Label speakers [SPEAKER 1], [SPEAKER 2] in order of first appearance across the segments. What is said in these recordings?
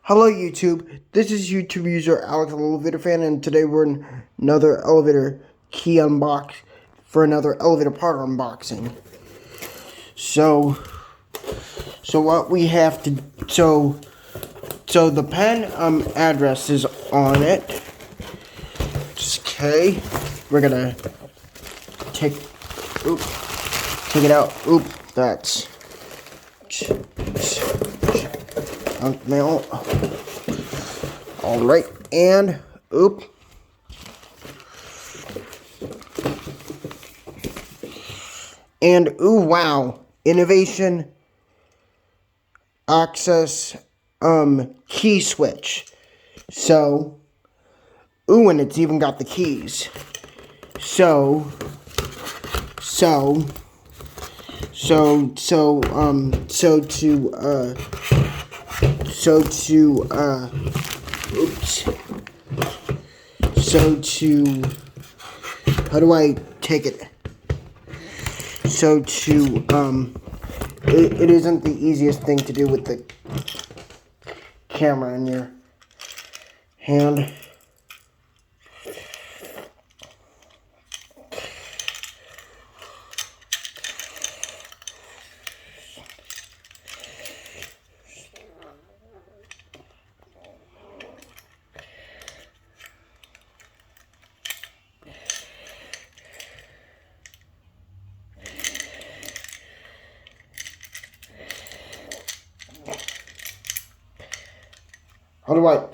[SPEAKER 1] Hello YouTube, this is YouTube user Alex Elevator Fan, and today we're in another elevator key unbox for another elevator part unboxing. So what we have to so the pen address is on it. Okay, we're gonna take it out. That's mail. Alright, and ooh, wow, innovation access key switch. So and it's even got the keys. So how do I take it? It isn't the easiest thing to do with the camera in your hand. How do I?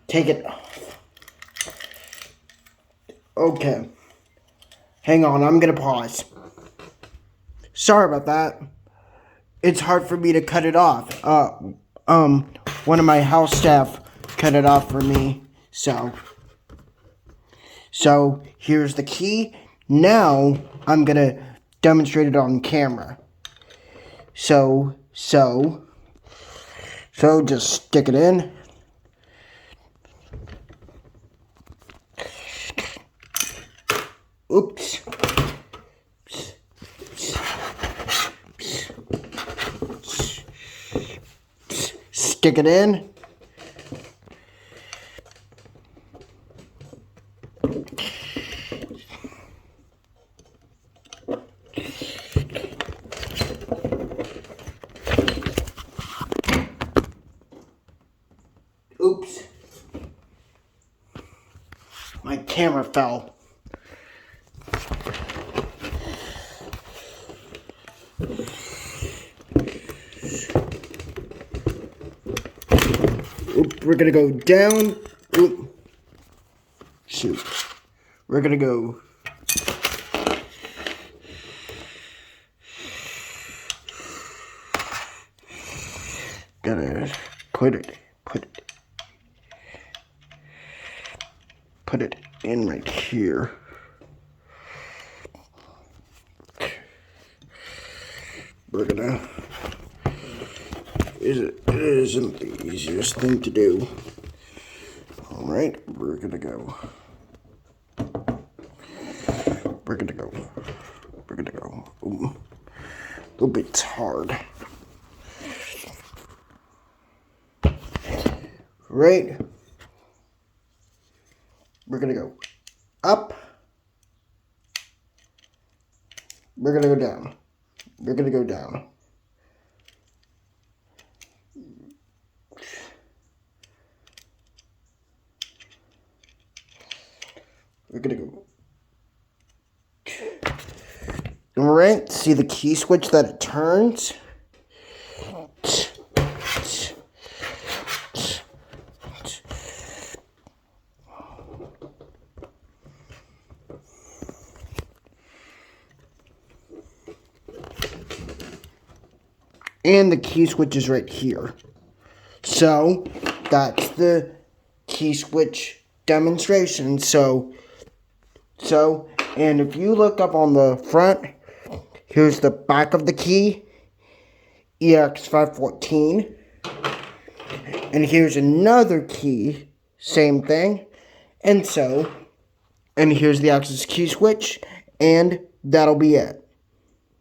[SPEAKER 1] Take it off. Okay. Hang on, I'm gonna pause. Sorry about that. It's hard for me to cut it off. One of my house staff cut it off for me. So here's the key. Now I'm gonna demonstrate it on camera. So just stick it in. Oops. Stick it in. Oops. My camera fell. We're gonna go down. Shoot. We're gonna go. Gotta put it in right here. We're gonna. It isn't the easiest thing to do. Alright, we're gonna go. Ooh, a little bit hard. Right. We're gonna go up. We're gonna go down. We're gonna go down. We're gonna go. Alright, see the key switch that it turns? And the key switch is right here. So, that's the key switch demonstration. And if you look up on the front, here's the back of the key, EX514. And here's another key same thing. And here's the access key switch, and that'll be it.